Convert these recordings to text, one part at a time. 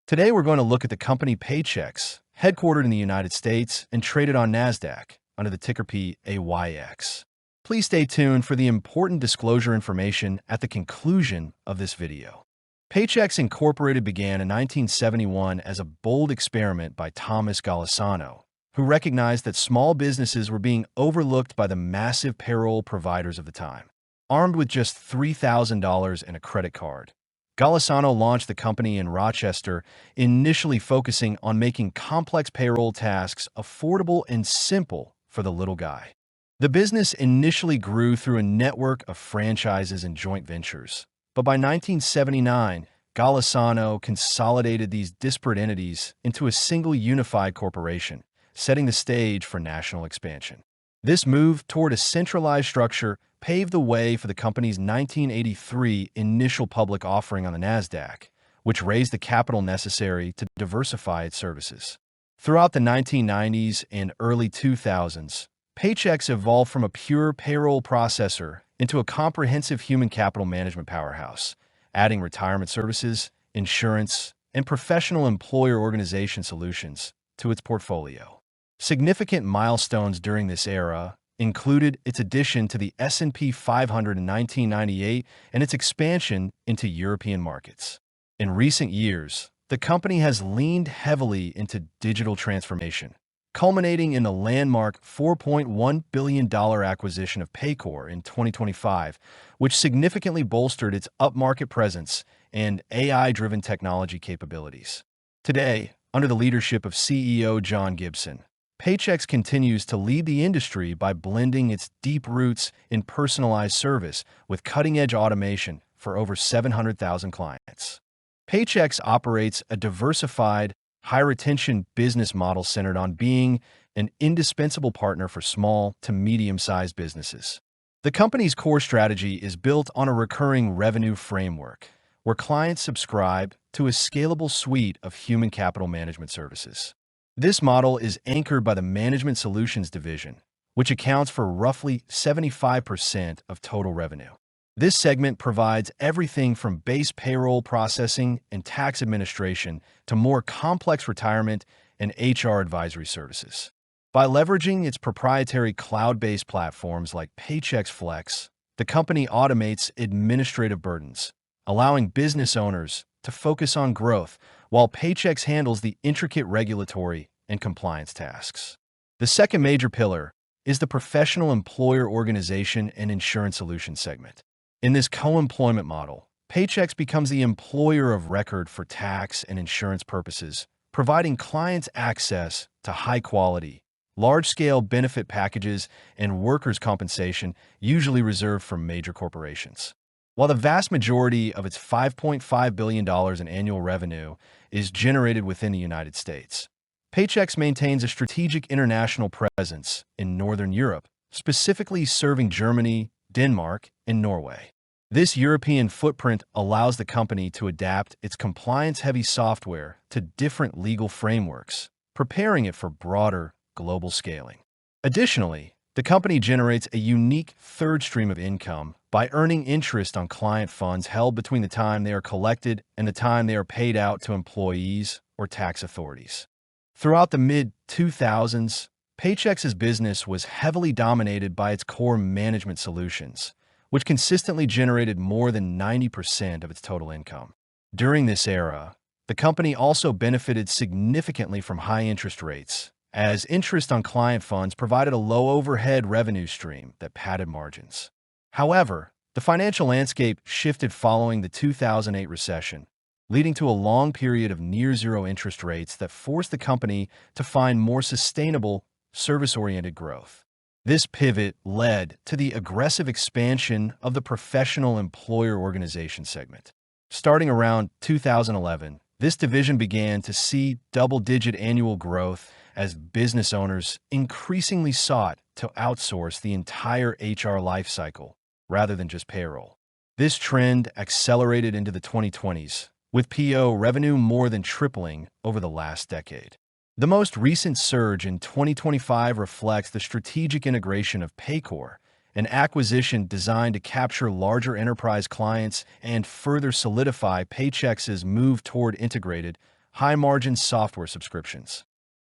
Today, we're going to look at the company Paychex, headquartered in the United States and traded on NASDAQ under the ticker PAYX. Please stay tuned for the important disclosure information at the conclusion of this video. Paychex Incorporated began in 1971 as a bold experiment by Thomas Golisano, who recognized that small businesses were being overlooked by the massive payroll providers of the time. Armed with just $3,000 and a credit card, Golisano launched the company in Rochester, initially focusing on making complex payroll tasks affordable and simple for the little guy. The business initially grew through a network of franchises and joint ventures, but by 1979, Golisano consolidated these disparate entities into a single unified corporation, setting the stage for national expansion. This move toward a centralized structure paved the way for the company's 1983 initial public offering on the NASDAQ, which raised the capital necessary to diversify its services. Throughout the 1990s and early 2000s, Paychex evolved from a pure payroll processor into a comprehensive human capital management powerhouse, adding retirement services, insurance, and professional employer organization solutions to its portfolio. Significant milestones during this era included its addition to the S&P 500 in 1998 and its expansion into European markets. In recent years, the company has leaned heavily into digital transformation, culminating in the landmark $4.1 billion acquisition of Paycor in 2025, which significantly bolstered its upmarket presence and AI-driven technology capabilities. Today, under the leadership of CEO John Gibson, Paychex continues to lead the industry by blending its deep roots in personalized service with cutting-edge automation for over 700,000 clients. Paychex operates a diversified, high-retention business model centered on being an indispensable partner for small to medium-sized businesses. The company's core strategy is built on a recurring revenue framework, where clients subscribe to a scalable suite of human capital management services. This model is anchored by the Management Solutions division, which accounts for roughly 75% of total revenue. This segment provides everything from base payroll processing and tax administration to more complex retirement and HR advisory services. By leveraging its proprietary cloud-based platforms like Paychex Flex, the company automates administrative burdens, allowing business owners to focus on growth, while Paychex handles the intricate regulatory and compliance tasks. The second major pillar is the professional employer organization and insurance solutions segment. In this co-employment model, Paychex becomes the employer of record for tax and insurance purposes, providing clients access to high-quality, large-scale benefit packages and workers' compensation usually reserved for major corporations. While the vast majority of its $5.5 billion in annual revenue is generated within the United States, Paychex maintains a strategic international presence in Northern Europe, specifically serving Germany, Denmark, and Norway. This European footprint allows the company to adapt its compliance-heavy software to different legal frameworks, preparing it for broader global scaling. Additionally, the company generates a unique third stream of income by earning interest on client funds held between the time they are collected and the time they are paid out to employees or tax authorities. Throughout the mid-2000s, Paychex's business was heavily dominated by its core management solutions, which consistently generated more than 90% of its total income. During this era, the company also benefited significantly from high interest rates, as interest on client funds provided a low overhead revenue stream that padded margins. However, the financial landscape shifted following the 2008 recession, leading to a long period of near-zero interest rates that forced the company to find more sustainable, service-oriented growth. This pivot led to the aggressive expansion of the professional employer organization segment. Starting around 2011, this division began to see double-digit annual growth as business owners increasingly sought to outsource the entire HR lifecycle rather than just payroll. This trend accelerated into the 2020s, with PO revenue more than tripling over the last decade. The most recent surge in 2025 reflects the strategic integration of Paycor, an acquisition designed to capture larger enterprise clients and further solidify Paychex's move toward integrated, high-margin software subscriptions.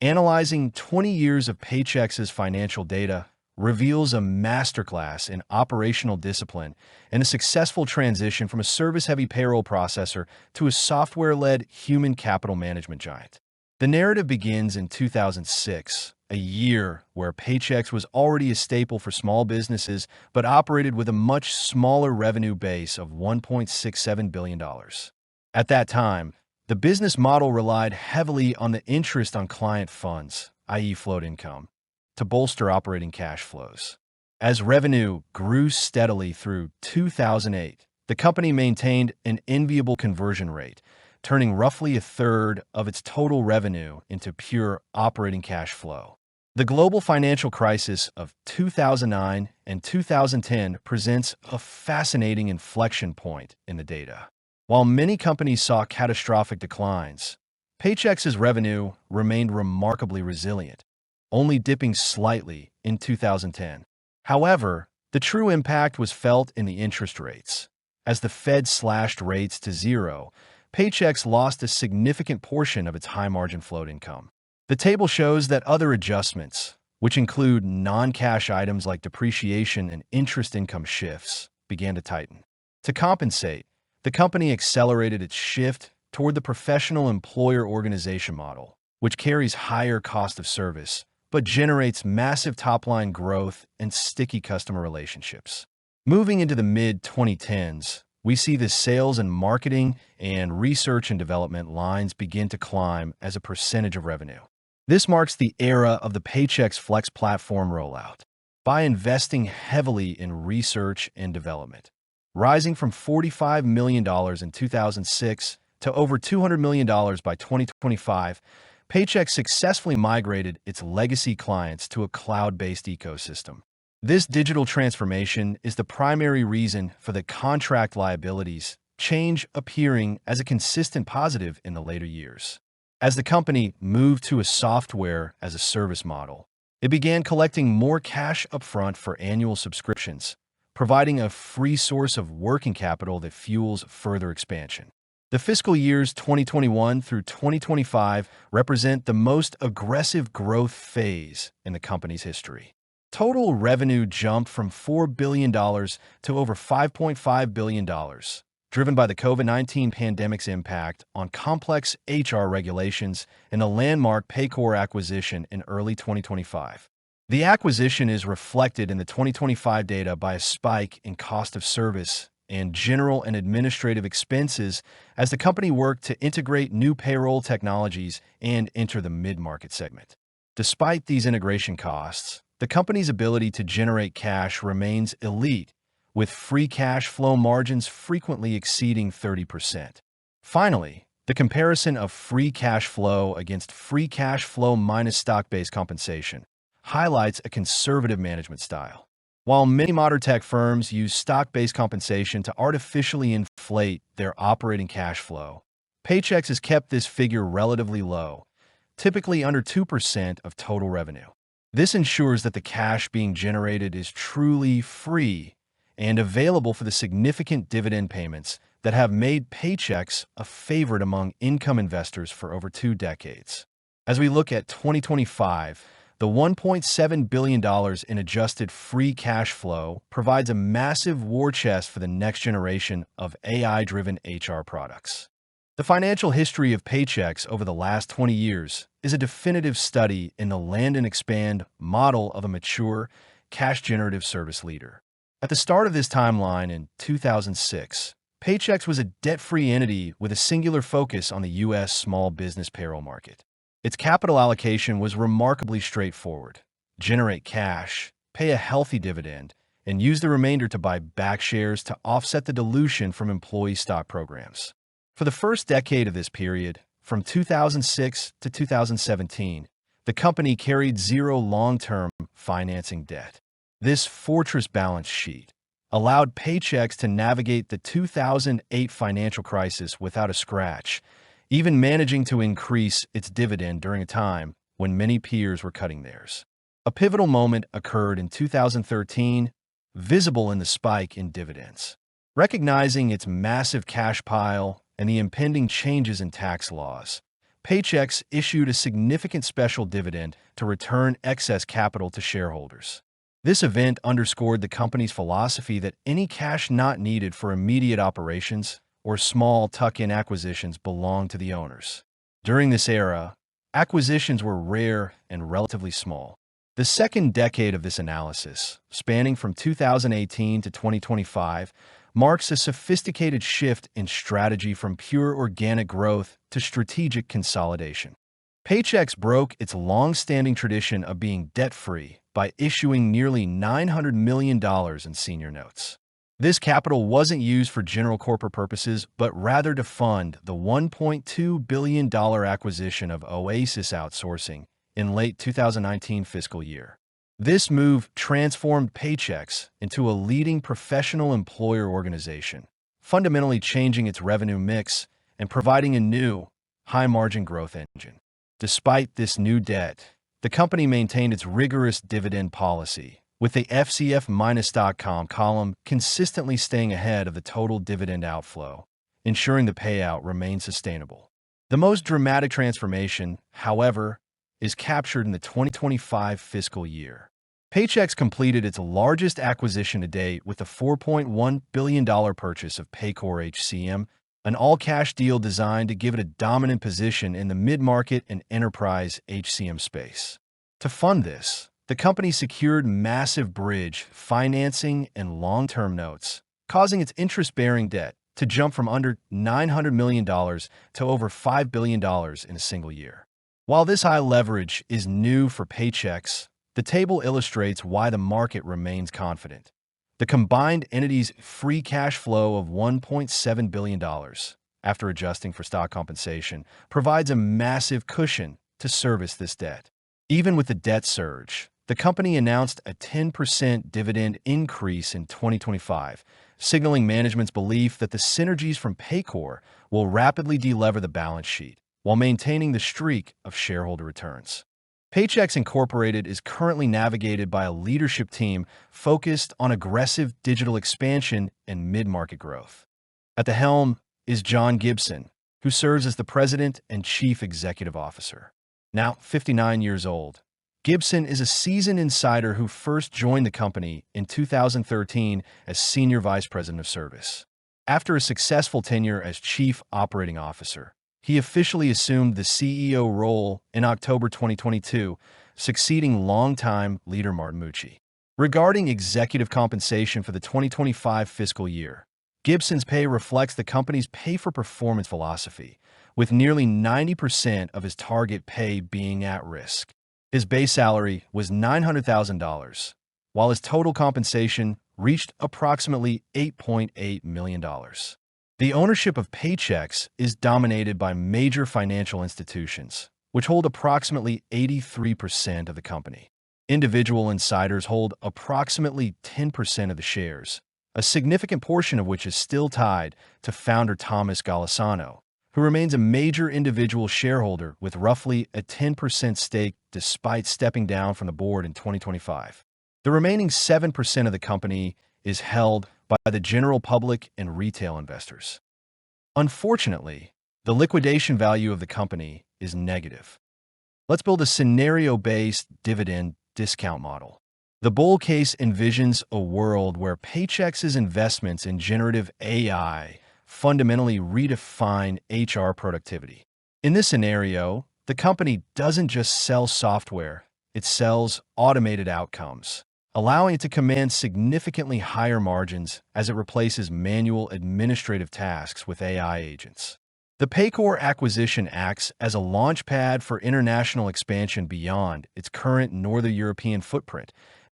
Analyzing 20 years of Paychex's financial data reveals a masterclass in operational discipline and a successful transition from a service-heavy payroll processor to a software-led human capital management giant. The narrative begins in 2006, a year where Paychex was already a staple for small businesses but operated with a much smaller revenue base of $1.67 billion. At that time, the business model relied heavily on the interest on client funds, i.e. float income, to bolster operating cash flows. As revenue grew steadily through 2008, the company maintained an enviable conversion rate, turning roughly a third of its total revenue into pure operating cash flow. The global financial crisis of 2009 and 2010 presents a fascinating inflection point in the data. While many companies saw catastrophic declines, Paychex's revenue remained remarkably resilient, only dipping slightly in 2010. However, the true impact was felt in the interest rates. As the Fed slashed rates to zero, Paychex lost a significant portion of its high-margin float income. The table shows that other adjustments, which include non-cash items like depreciation and interest income shifts, began to tighten. To compensate, the company accelerated its shift toward the professional employer organization model, which carries higher cost of service, but generates massive top-line growth and sticky customer relationships. Moving into the mid-2010s, we see the sales and marketing and research and development lines begin to climb as a percentage of revenue. This marks the era of the Paychex Flex platform rollout. By investing heavily in research and development, rising from $45 million in 2006 to over $200 million by 2025, Paychex successfully migrated its legacy clients to a cloud-based ecosystem. This digital transformation is the primary reason for the contract liabilities change appearing as a consistent positive in the later years. As the company moved to a software-as-a-service model, it began collecting more cash upfront for annual subscriptions, providing a free source of working capital that fuels further expansion. The fiscal years 2021 through 2025 represent the most aggressive growth phase in the company's history. Total revenue jumped from $4 billion to over $5.5 billion, driven by the COVID-19 pandemic's impact on complex HR regulations and the landmark Paycor acquisition in early 2025. The acquisition is reflected in the 2025 data by a spike in cost of service and general and administrative expenses as the company worked to integrate new payroll technologies and enter the mid-market segment. Despite these integration costs, the company's ability to generate cash remains elite, with free cash flow margins frequently exceeding 30%. Finally, the comparison of free cash flow against free cash flow minus stock-based compensation highlights a conservative management style. While many modern tech firms use stock-based compensation to artificially inflate their operating cash flow, Paychex has kept this figure relatively low, typically under 2% of total revenue. This ensures that the cash being generated is truly free and available for the significant dividend payments that have made Paychex a favorite among income investors for over 2 decades. As we look at 2025, the $1.7 billion in adjusted free cash flow provides a massive war chest for the next generation of AI-driven HR products. The financial history of Paychex over the last 20 years is a definitive study in the land and expand model of a mature, cash-generative service leader. At the start of this timeline in 2006, Paychex was a debt-free entity with a singular focus on the U.S. small business payroll market. Its capital allocation was remarkably straightforward: generate cash, pay a healthy dividend, and use the remainder to buy back shares to offset the dilution from employee stock programs. For the first decade of this period, from 2006 to 2017, the company carried zero long-term financing debt. This fortress balance sheet allowed Paychex to navigate the 2008 financial crisis without a scratch, even managing to increase its dividend during a time when many peers were cutting theirs. A pivotal moment occurred in 2013, visible in the spike in dividends. Recognizing its massive cash pile and the impending changes in tax laws, Paychex issued a significant special dividend to return excess capital to shareholders. This event underscored the company's philosophy that any cash not needed for immediate operations or small tuck-in acquisitions belong to the owners. During this era, acquisitions were rare and relatively small. The second decade of this analysis, spanning from 2018 to 2025, marks a sophisticated shift in strategy from pure organic growth to strategic consolidation. Paychex broke its long-standing tradition of being debt-free by issuing nearly $900 million in senior notes. This capital wasn't used for general corporate purposes, but rather to fund the $1.2 billion acquisition of Oasis Outsourcing in late 2019 fiscal year. This move transformed Paychex into a leading professional employer organization, fundamentally changing its revenue mix and providing a new, high-margin growth engine. Despite this new debt, the company maintained its rigorous dividend policy, with the FCF- column consistently staying ahead of the total dividend outflow, ensuring the payout remained sustainable. The most dramatic transformation, however, is captured in the 2025 fiscal year. Paychex completed its largest acquisition to date with the $4.1 billion purchase of Paycor HCM, an all-cash deal designed to give it a dominant position in the mid-market and enterprise HCM space. To fund this, the company secured massive bridge financing and long-term notes, causing its interest-bearing debt to jump from under $900 million to over $5 billion in a single year. While this high leverage is new for Paychex, the table illustrates why the market remains confident. The combined entity's free cash flow of $1.7 billion, after adjusting for stock compensation, provides a massive cushion to service this debt. Even with the debt surge, the company announced a 10% dividend increase in 2025, signaling management's belief that the synergies from Paycor will rapidly delever the balance sheet while maintaining the streak of shareholder returns. Paychex Incorporated is currently navigated by a leadership team focused on aggressive digital expansion and mid-market growth. At the helm is John Gibson, who serves as the president and chief executive officer. Now 59 years old, Gibson is a seasoned insider who first joined the company in 2013 as senior vice president of service. After a successful tenure as chief operating officer, he officially assumed the CEO role in October 2022, succeeding longtime leader Martin Mucci. Regarding executive compensation for the 2025 fiscal year, Gibson's pay reflects the company's pay-for-performance philosophy, with nearly 90% of his target pay being at risk. His base salary was $900,000, while his total compensation reached approximately $8.8 million. The ownership of Paychex is dominated by major financial institutions, which hold approximately 83% of the company. Individual insiders hold approximately 10% of the shares, a significant portion of which is still tied to founder Thomas Golisano, who remains a major individual shareholder with roughly a 10% stake despite stepping down from the board in 2025. The remaining 7% of the company is held by the general public and retail investors. Unfortunately, the liquidation value of the company is negative. Let's build a scenario-based dividend discount model. The bull case envisions a world where Paychex's investments in generative AI fundamentally redefine HR productivity. In this scenario, the company doesn't just sell software, it sells automated outcomes, allowing it to command significantly higher margins as it replaces manual administrative tasks with AI agents. The Paycor acquisition acts as a launchpad for international expansion beyond its current Northern European footprint,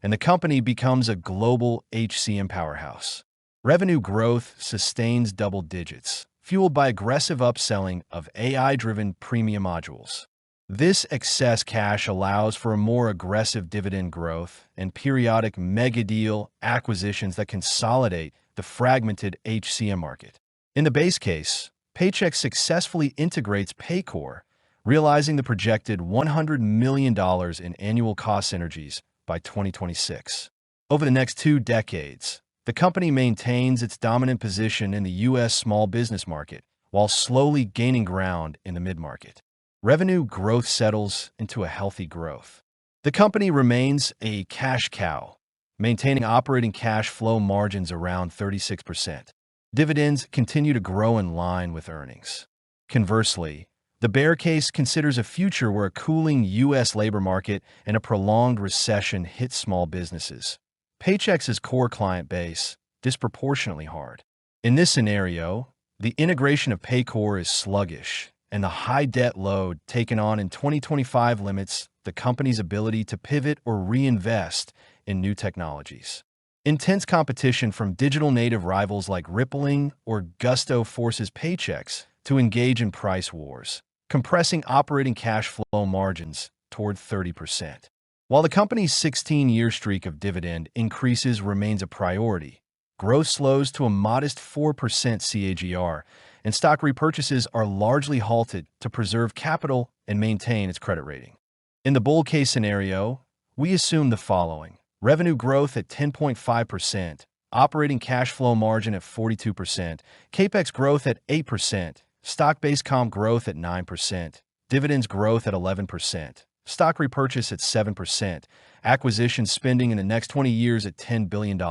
and the company becomes a global HCM powerhouse. Revenue growth sustains double digits, fueled by aggressive upselling of AI-driven premium modules. This excess cash allows for a more aggressive dividend growth and periodic mega-deal acquisitions that consolidate the fragmented HCM market. In the base case, Paychex successfully integrates Paycor, realizing the projected $100 million in annual cost synergies by 2026. Over the next 2 decades, the company maintains its dominant position in the U.S. small business market while slowly gaining ground in the mid-market. revenue growth settles into a healthy growth. The company remains a cash cow, maintaining operating cash flow margins around 36%. Dividends continue to grow in line with earnings. Conversely, the bear case considers a future where a cooling U.S. labor market and a prolonged recession hit small businesses. Paychex's core client base disproportionately hard. In this scenario, the integration of Paycor is sluggish, and the high debt load taken on in 2025 limits the company's ability to pivot or reinvest in new technologies. Intense competition from digital native rivals like Rippling or Gusto forces Paychex to engage in price wars, compressing operating cash flow margins toward 30%. While the company's 16-year streak of dividend increases remains a priority, growth slows to a modest 4% CAGR, and stock repurchases are largely halted to preserve capital and maintain its credit rating. In the bull case scenario, we assume the following: revenue growth at 10.5%, operating cash flow margin at 42%, CAPEX growth at 8%, stock-based comp growth at 9%, dividends growth at 11%, stock repurchase at 7%, acquisition spending in the next 20 years at $10 billion.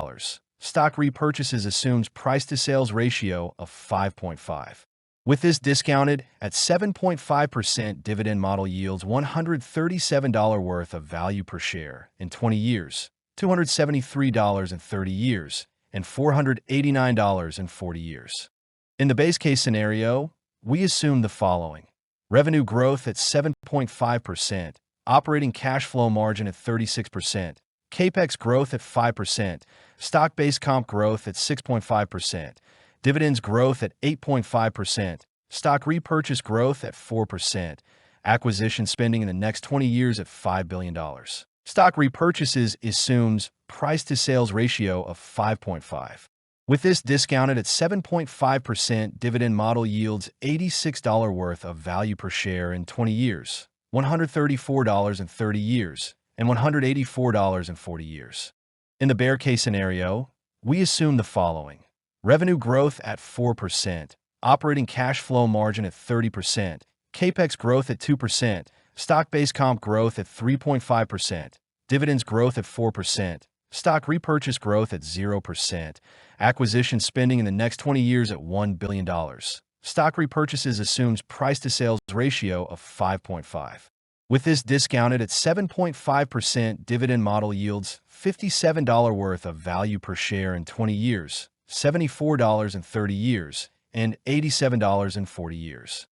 Stock repurchases assumes price-to-sales ratio of 5.5. With this discounted at 7.5%, dividend model yields $137 worth of value per share in 20 years, $273 in 30 years, and $489 in 40 years. In the base case scenario, we assume the following: revenue growth at 7.5%, operating cash flow margin at 36%, CAPEX growth at 5%, stock-based comp growth at 6.5%, dividends growth at 8.5%, stock repurchase growth at 4%, acquisition spending in the next 20 years at $5 billion. Stock repurchases assumes price-to-sales ratio of 5.5. With this discounted at 7.5%, dividend model yields $86 worth of value per share in 20 years, $134 in 30 years, and $184 in 40 years. In the bear case scenario, we assume the following: revenue growth at 4%, operating cash flow margin at 30%, CAPEX growth at 2%, stock-based comp growth at 3.5%, dividends growth at 4%, stock repurchase growth at 0%, acquisition spending in the next 20 years at $1 billion. Stock repurchases assumes price-to-sales ratio of 5.5. With this discounted at 7.5%, dividend model yields $57 worth of value per share in 20 years, $74 in 30 years, and $87 in 40 years.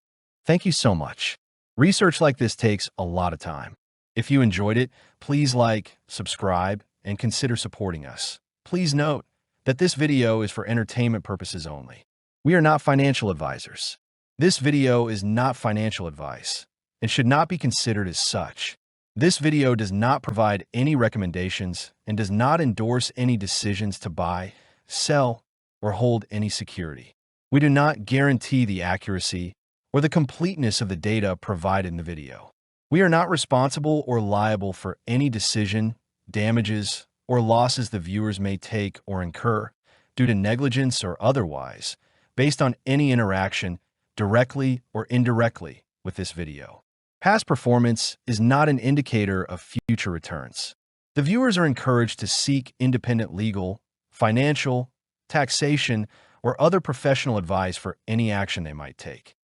Thank you so much. Research like this takes a lot of time. If you enjoyed it, please like, subscribe, and consider supporting us. Please note that this video is for entertainment purposes only. We are not financial advisors. This video is not financial advice and should not be considered as such. This video does not provide any recommendations and does not endorse any decisions to buy, sell, or hold any security. We do not guarantee the accuracy or the completeness of the data provided in the video. We are not responsible or liable for any decision, damages, or losses the viewers may take or incur due to negligence or otherwise, based on any interaction, directly or indirectly, with this video. Past performance is not an indicator of future returns. The viewers are encouraged to seek independent legal, financial, taxation, or other professional advice for any action they might take.